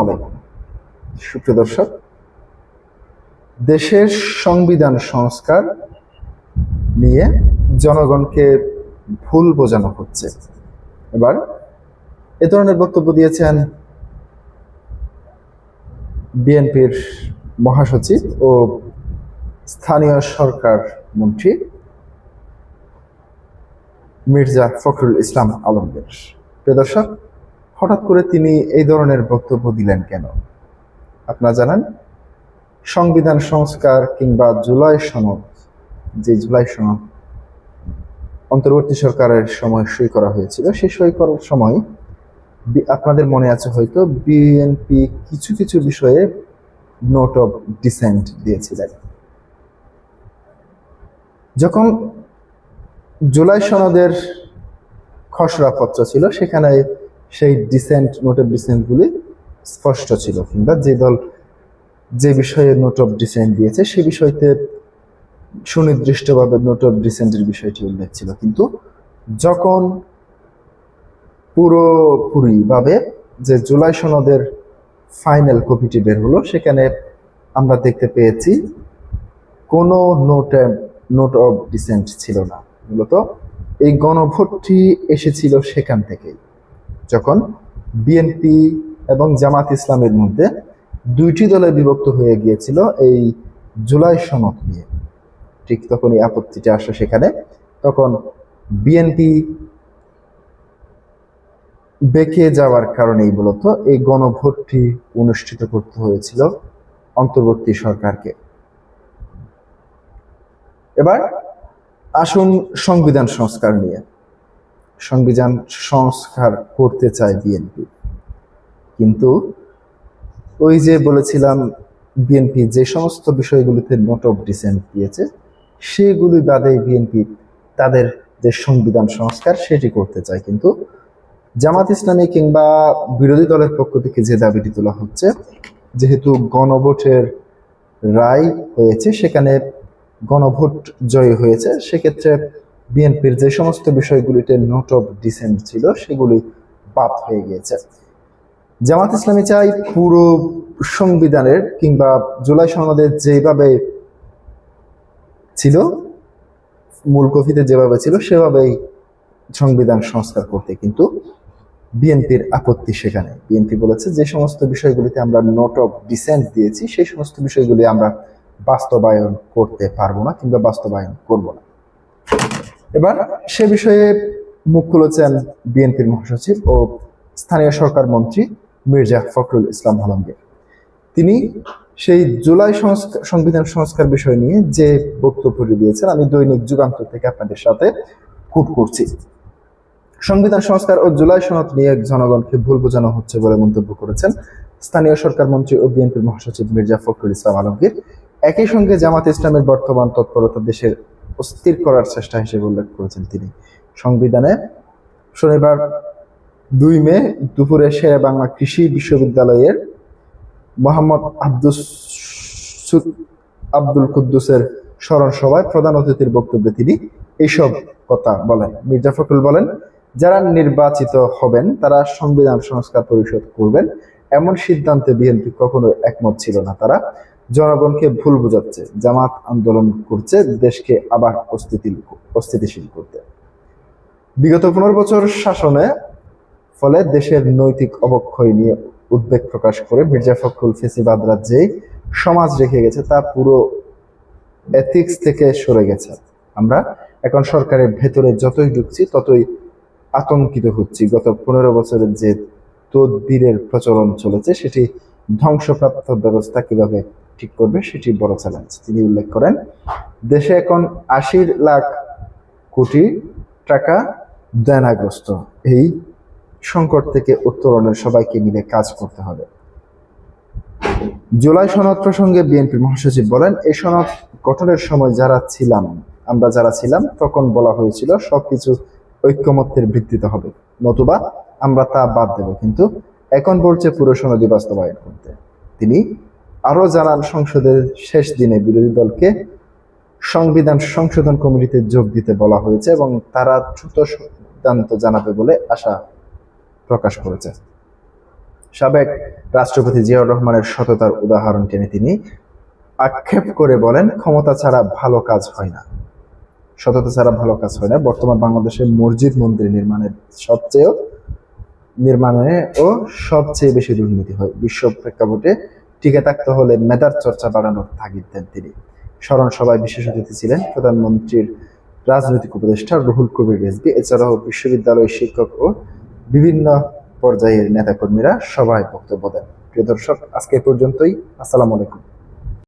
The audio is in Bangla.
আলাইকুম সুপ্রিয় দর্শক, দেশের সংবিধান সংস্কার নিয়ে জনগণকে ভুল বোঝানো হচ্ছে। এবার এ ধরনের বক্তব্য দিয়েছেন বিএনপির মহাসচিব ও স্থানীয় সরকার মন্ত্রী মির্জা ফখরুল ইসলাম আলমগীর। প্রিয় দর্শক, হঠাৎ করে তিনি এই ধরনের বক্তব্য দিলেন কেন? আপনারা জানেন, সংবিধান সংস্কার কিংবা জুলাই সনদ, যে জুলাই সনদ অন্তর্বর্তী সরকারের সময় সই করা হয়েছিল, সেই সই করার সময় আপনাদের মনে আছে হয়তো বিএনপি কিছু কিছু বিষয়ে নোট অফ ডিসেন্ট দিয়েছিলেন। যখন জুলাই সনদের খসড়া পত্র ছিল, সেখানে সেই ডিসেন্ট, নোট অফ ডিসেন্টগুলি স্পষ্ট ছিল, কিংবা যে দল যে বিষয়ে নোট অফ ডিসেন্ট দিয়েছে সে বিষয়তে সুনির্দিষ্টভাবে নোট অফ ডিসেন্টের বিষয়টি উল্লেখ ছিল। কিন্তু যখন পুরোপুরিভাবে যে জুলাই সনদের ফাইনাল কপিটি বের হলো, সেখানে আমরা দেখতে পেয়েছি কোনো নোট অফ ডিসেন্ট ছিল না। মূলত এই গণভোটটি এসেছিল সেখান থেকেই, যখন বিএনপি এবং জামাত ইসলামের মধ্যে দুইটি দলে বিভক্ত হয়ে গিয়েছিল এই জুলাই সনদ নিয়ে। ঠিক তখনই আপত্তিটা আসে সেখানে। তখন বিএনপি বেঁকে যাওয়ার কারণেই মূলত এই গণভোটটি অনুষ্ঠিত করতে হয়েছিল অন্তর্বর্তী সরকারকে। এবার আসুন সংবিধান সংস্কার নিয়ে। সংবিধান সংস্কার করতে চায় বিএনপি, কিন্তু ওই যে বলেছিলাম, বিএনপি যে সমস্ত বিষয়গুলিতে নোট অফ ডিসেন্ট দিয়েছে সেগুলি বাদে বিএনপি তাদের যে সংবিধান সংস্কার সেটি করতে চায়। কিন্তু জামাত ইসলামী কিংবা বিরোধী দলের পক্ষ থেকে যে দাবিটি তোলা হচ্ছে, যেহেতু গণভোটের রায় হয়েছে, সেখানে গণভোট জয়ী হয়েছে, সেক্ষেত্রে বিএনপির যে সমস্ত বিষয়গুলিতে নোট অফ ডিসেন্ট ছিল সেগুলি বাদ হয়ে গিয়েছে। জামাত ইসলামী চাই পুরো সংবিধানের কিংবা জুলাই সনদের যেভাবে ছিল, মূল কপিতে যেভাবে ছিল সেভাবেই সংবিধান সংস্কার করতে। কিন্তু বিএনপির আপত্তি সেখানে। বিএনপি বলেছে যে সমস্ত বিষয়গুলিতে আমরা নোট অফ ডিসেন্ট দিয়েছি সেই সমস্ত বিষয়গুলি আমরা বাস্তবায়ন করতে পারবো না কিংবা বাস্তবায়ন করব না। এবার সে বিষয়ে মুখ খুলেছেন বিএনপির মহাসচিব ও স্থানীয় সরকার মন্ত্রী মির্জা ফখরুল ইসলাম আলমগীর। তিনি সেই জুলাই সংবিধান সংস্কার বিষয় নিয়ে যে বক্তব্যটি দিয়েছেন, আমি দৈনিক যুগান্তর থেকে আপনাদের সাথে কোট করছি। সংবিধান সংস্কার ও জুলাই সনদ নিয়ে জনগণকে ভুল বোঝানো হচ্ছে বলে মন্তব্য করেছেন স্থানীয় সরকার মন্ত্রী ও বিএনপির মহাসচিব মির্জা ফখরুল ইসলাম আলমগীর। একই সঙ্গে জামাত ইসলামের বর্তমান তৎপরতা দেশের অস্থির করার চেষ্টা হিসেবে উল্লেখ করেছেন তিনি। সংবিধানে শনিবার 2 মে দুপুরে শেরে বাংলা কৃষি বিশ্ববিদ্যালয়ের মোহাম্মদ আব্দুল কুদ্দুসের স্মরণ সভায় প্রধান অতিথির বক্তব্যে তিনি এইসব কথা বলেন। মির্জা ফখরুল বলেন, যারা নির্বাচিত হবেন তারা সংবিধান সংস্কার পরিষদ করবেন, এমন সিদ্ধান্তে বিএনপি কখনো একমত ছিল না। তারা জনগণকে ভুল বোঝাচ্ছে, জামাত আন্দোলন করছে দেশকে আবার অস্থিতিশীল করতে। বিগত 15 বছর শাসনে ফলে দেশের নৈতিক অবক্ষয় নিয়ে উদ্বেগ প্রকাশ করে মির্জা ফখরুল ফেসিবাদরা যেই সমাজ রেখে গেছে তা পুরো এথিক্স থেকে সরে গেছে। আমরা এখন সরকারের ভেতরে যতই ঢুকছি ততই আতঙ্কিত হচ্ছি। গত 15 বছরের যে তদবিরের প্রচলন চলেছে সেটি ধ্বংসপ্রাপ্ত ব্যবস্থা কিভাবে ঠিক করবে সেটি বড় চ্যালেঞ্জ। তিনি উল্লেখ করেন, দেশে এখন 80 লাখ কোটি টাকা দেনাগ্রস্ত। এই সংকট থেকে উত্তরণের সবাইকে মিলে কাজ করতে হবে। জুলাই সনদ প্রসঙ্গে বিএনপির মহাসচিব বলেন, এই সনদ গঠনের সময় আমরা যারা ছিলাম তখন বলা হয়েছিল সবকিছু ঐক্যমত্যের ভিত্তিতে হবে, নতুবা আমরা তা বাদ দেব। কিন্তু এখন বলছে পুরো সনদই বাস্তবায়ন করতে। তিনি আরো জানান, সংসদের শেষ দিনে বিরোধী দলকে সংবিধান সংশোধন কমিটিতে যোগ দিতে বলা হয়েছে এবং তারা দ্রুত সিদ্ধান্ত জানাবে বলে আশা প্রকাশ করেছে। সাবেক রাষ্ট্রপতি জিয়াউর রহমানের সততার উদাহরণ টেনে তিনি আক্ষেপ করে বলেন, ক্ষমতা ছাড়া ভালো কাজ হয় না, সততা ছাড়া ভালো কাজ হয় না। বর্তমান বাংলাদেশে মসজিদ মন্দির সবচেয়ে বেশি দুর্নীতি হয়। বিশ্ব প্রেক্ষাপটে টিকে থাকতে হলে মেধার চর্চা বাড়ানোর তাগিদ দেন তিনি। স্মরণ সভায় বিশেষ অতিথি ছিলেন প্রধানমন্ত্রীর রাজনৈতিক উপদেষ্টা রুহুল কবির রিজভী। এছাড়াও বিশ্ববিদ্যালয়ের শিক্ষক ও বিভিন্ন পর্যায়ের নেতাকর্মীরা সভায় বক্তব্য দেন। প্রিয় দর্শক, আজকে এ পর্যন্তই। আসসালামু আলাইকুম।